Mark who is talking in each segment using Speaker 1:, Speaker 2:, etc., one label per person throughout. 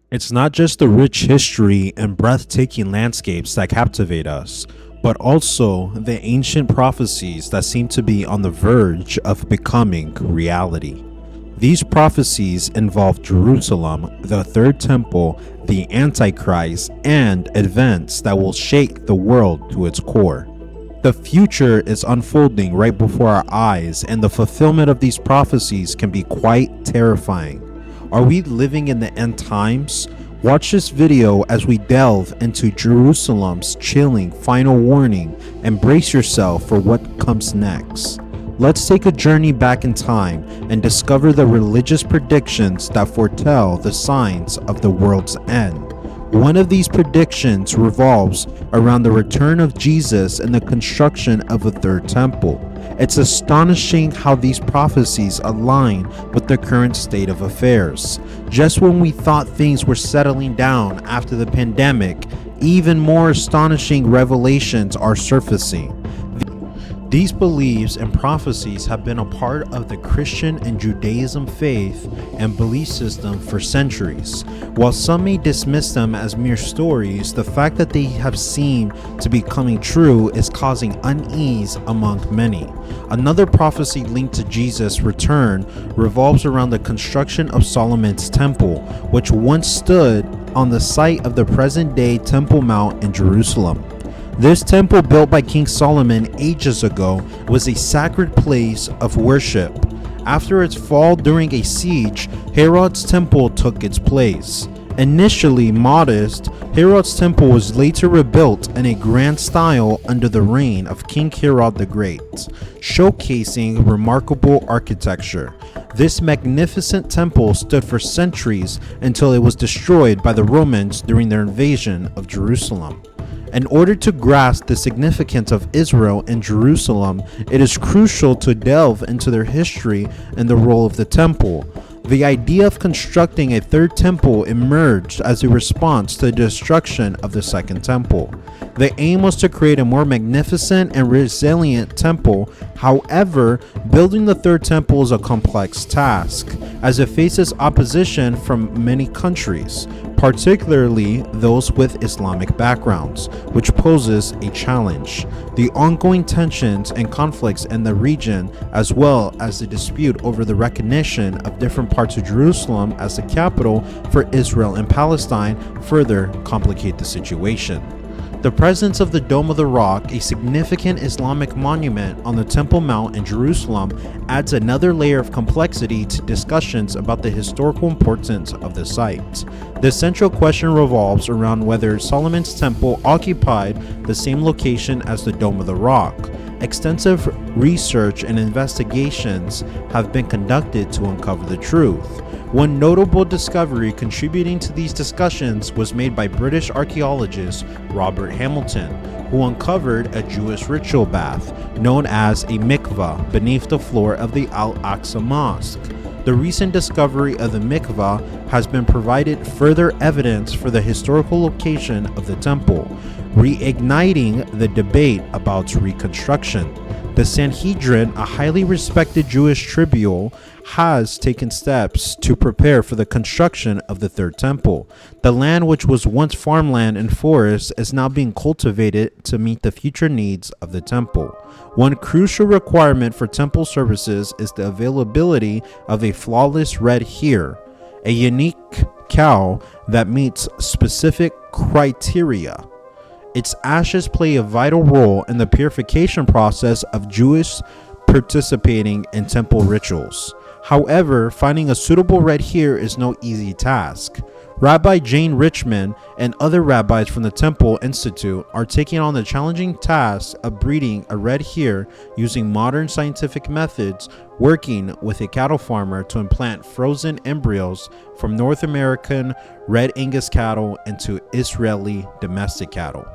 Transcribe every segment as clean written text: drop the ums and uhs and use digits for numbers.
Speaker 1: It's not just the rich history and breathtaking landscapes that captivate us, but also the ancient prophecies that seem to be on the verge of becoming reality. These prophecies involve Jerusalem, the Third Temple, the Antichrist, and events that will shake the world to its core. The future is unfolding right before our eyes, and the fulfillment of these prophecies can be quite terrifying. Are we living in the end times? Watch this video as we delve into Jerusalem's chilling final warning and brace yourself for what comes next. Let's take a journey back in time and discover the religious predictions that foretell the signs of the world's end. One of these predictions revolves around the return of Jesus and the construction of a third temple. It's astonishing how these prophecies align with the current state of affairs. Just when we thought things were settling down after the pandemic, even more astonishing revelations are surfacing. These beliefs and prophecies have been a part of the Christian and Judaism faith and belief system for centuries. While some may dismiss them as mere stories, the fact that they have seemed to be coming true is causing unease among many. Another prophecy linked to Jesus' return revolves around the construction of Solomon's temple, which once stood on the site of the present-day Temple Mount in Jerusalem. This temple, built by King Solomon ages ago, was a sacred place of worship. After its fall during a siege, Herod's temple took its place. Initially modest, Herod's temple was later rebuilt in a grand style under the reign of King Herod the Great, showcasing remarkable architecture. This magnificent temple stood for centuries until it was destroyed by the Romans during their invasion of Jerusalem. In order to grasp the significance of Israel and Jerusalem, it is crucial to delve into their history and the role of the temple. The idea of constructing a third temple emerged as a response to the destruction of the second temple. The aim was to create a more magnificent and resilient temple. However, building the third temple is a complex task, as it faces opposition from many countries, particularly those with Islamic backgrounds, which poses a challenge. The ongoing tensions and conflicts in the region, as well as the dispute over the recognition of different parts of Jerusalem as the capital for Israel and Palestine, further complicate the situation. The presence of the Dome of the Rock, a significant Islamic monument on the Temple Mount in Jerusalem, adds another layer of complexity to discussions about the historical importance of the site. The central question revolves around whether Solomon's temple occupied the same location as the Dome of the Rock. Extensive research and investigations have been conducted to uncover the truth. One notable discovery contributing to these discussions was made by British archaeologist Robert Hamilton, who uncovered a Jewish ritual bath known as a mikvah beneath the floor of the Al-Aqsa Mosque. The recent discovery of the mikvah has been provided further evidence for the historical location of the temple, reigniting the debate about its reconstruction. The Sanhedrin, a highly respected Jewish tribunal, has taken steps to prepare for the construction of the third temple. The land, which was once farmland and forest, is now being cultivated to meet the future needs of the temple. One crucial requirement for temple services is the availability of a flawless red hair, a unique cow that meets specific criteria. Its ashes play a vital role in the purification process of Jews participating in temple rituals. However, finding a suitable red hair is no easy task. Rabbi Jane Richmond and other rabbis from the Temple Institute are taking on the challenging task of breeding a red hair using modern scientific methods, working with a cattle farmer to implant frozen embryos from North American Red Angus cattle into Israeli domestic cattle.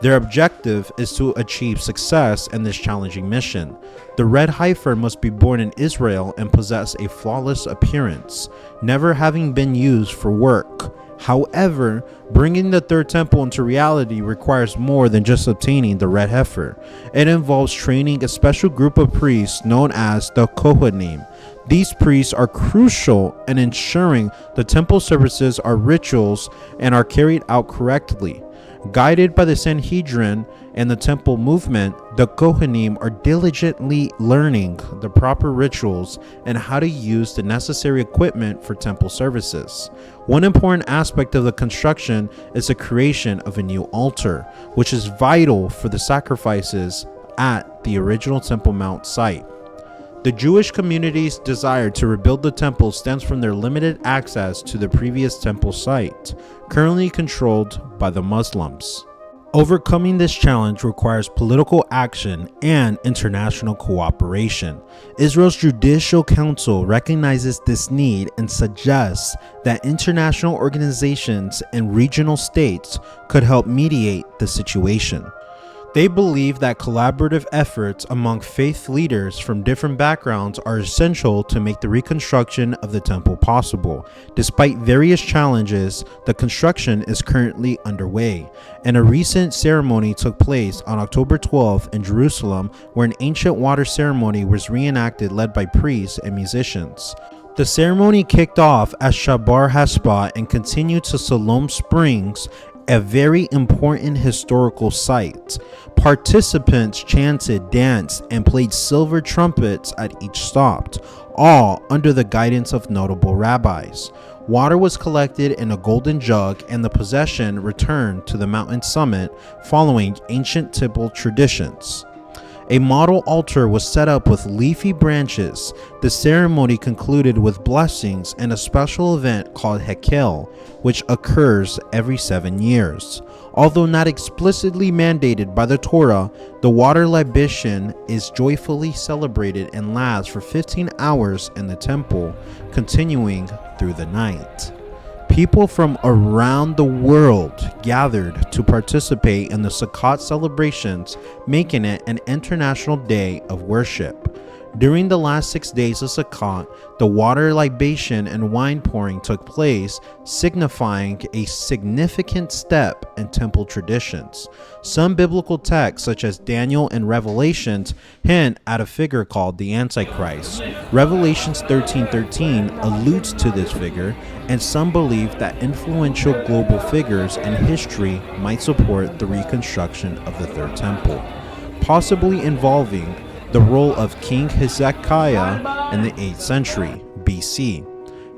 Speaker 1: Their objective is to achieve success in this challenging mission. The red heifer must be born in Israel and possess a flawless appearance, never having been used for work. However, bringing the third temple into reality requires more than just obtaining the red heifer. It involves training a special group of priests known as the Kohanim These priests are crucial in ensuring the temple services are rituals and are carried out correctly. Guided by the Sanhedrin and the temple movement, the Kohanim are diligently learning the proper rituals and how to use the necessary equipment for temple services. One important aspect of the construction is the creation of a new altar, which is vital for the sacrifices at the original Temple Mount site. The Jewish community's desire to rebuild the temple stems from their limited access to the previous temple site, currently controlled by the Muslims. Overcoming this challenge requires political action and international cooperation. Israel's Judicial Council recognizes this need and suggests that international organizations and regional states could help mediate the situation. They believe that collaborative efforts among faith leaders from different backgrounds are essential to make the reconstruction of the temple possible. Despite various challenges, the construction is currently underway, and a recent ceremony took place on October 12th in Jerusalem, where an ancient water ceremony was reenacted led by priests and musicians. The ceremony kicked off at Shabar Hespah and continued to Siloam Springs, a very important historical site. Participants chanted, danced, and played silver trumpets at each stop, all under the guidance of notable rabbis. Water was collected in a golden jug and the procession returned to the mountain summit following ancient temple traditions. A model altar was set up with leafy branches. The ceremony concluded with blessings and a special event called Hekel, which occurs every 7 years. Although not explicitly mandated by the Torah, the water libation is joyfully celebrated and lasts for 15 hours in the temple, continuing through the night. People from around the world gathered to participate in the Sukkot celebrations, making it an international day of worship. During the last 6 days of Sukkot, the water libation and wine pouring took place, signifying a significant step in temple traditions. Some biblical texts, such as Daniel and Revelations, hint at a figure called the Antichrist. Revelations 13:13 alludes to this figure, and some believe that influential global figures in history might support the reconstruction of the Third Temple, possibly involving the role of King Hezekiah in the 8th century BC.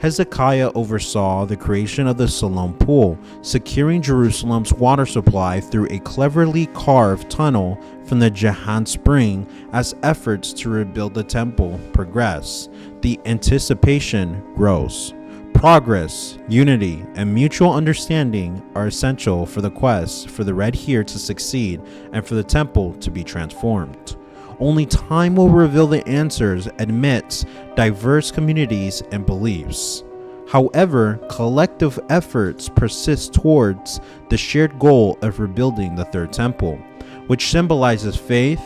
Speaker 1: Hezekiah oversaw the creation of the Siloam Pool, securing Jerusalem's water supply through a cleverly carved tunnel from the Jahan Spring. As efforts to rebuild the temple progress, the anticipation grows. Progress, unity, and mutual understanding are essential for the quest for the red here to succeed and for the temple to be transformed. Only time will reveal the answers amidst diverse communities and beliefs. However, collective efforts persist towards the shared goal of rebuilding the Third Temple, which symbolizes faith,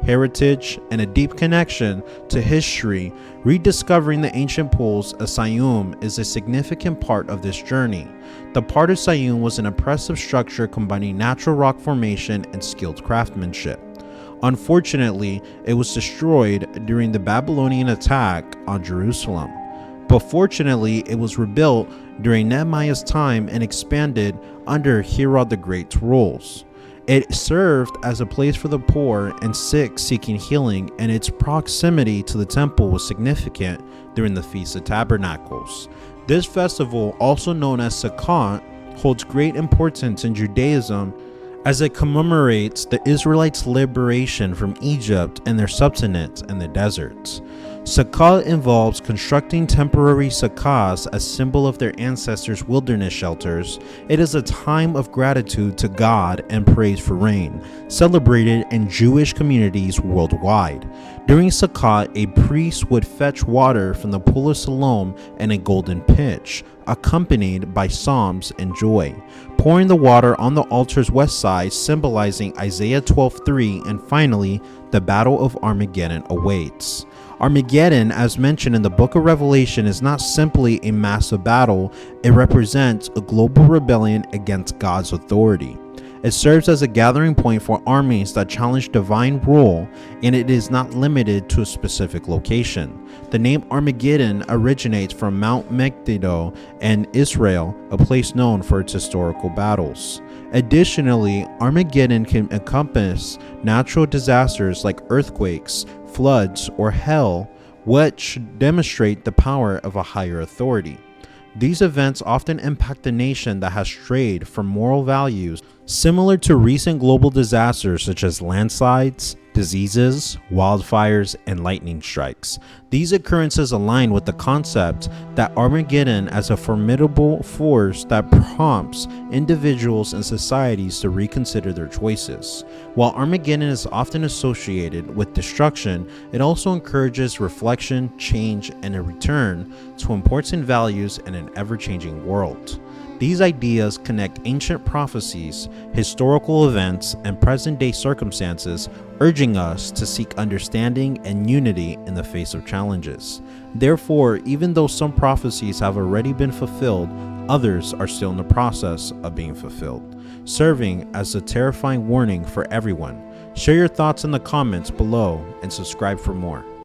Speaker 1: heritage, and a deep connection to history. Rediscovering the ancient pools of Siloam is a significant part of this journey. The part of Siloam was an impressive structure combining natural rock formation and skilled craftsmanship. Unfortunately, it was destroyed during the Babylonian attack on Jerusalem. But fortunately, it was rebuilt during Nehemiah's time and expanded under Herod the Great's rules. It served as a place for the poor and sick seeking healing, and its proximity to the temple was significant during the Feast of Tabernacles. This festival, also known as Sukkot, holds great importance in Judaism as it commemorates the Israelites' liberation from Egypt and their subsistence in the deserts. Sukkot involves constructing temporary sukkahs as symbol of their ancestors' wilderness shelters. It is a time of gratitude to God and praise for rain, celebrated in Jewish communities worldwide. During Sukkot, a priest would fetch water from the pool of Siloam in a golden pitcher, accompanied by psalms and joy, pouring the water on the altar's west side, symbolizing Isaiah 12:3, and finally, the Battle of Armageddon awaits. Armageddon, as mentioned in the book of Revelation, is not simply a massive battle. It represents a global rebellion against God's authority. It serves as a gathering point for armies that challenge divine rule, and it is not limited to a specific location. The name Armageddon originates from Mount Megiddo in Israel, a place known for its historical battles. Additionally, Armageddon can encompass natural disasters like earthquakes, floods, or hell, which demonstrate the power of a higher authority. These events often impact a nation that has strayed from moral values, similar to recent global disasters such as landslides, diseases, wildfires, and lightning strikes. These occurrences align with the concept that Armageddon as a formidable force that prompts individuals and societies to reconsider their choices. While Armageddon is often associated with destruction, it also encourages reflection, change, and a return to important values in an ever-changing world. These ideas connect ancient prophecies, historical events, and present-day circumstances, urging us to seek understanding and unity in the face of challenges. Therefore, even though some prophecies have already been fulfilled, others are still in the process of being fulfilled, serving as a terrifying warning for everyone. Share your thoughts in the comments below and subscribe for more.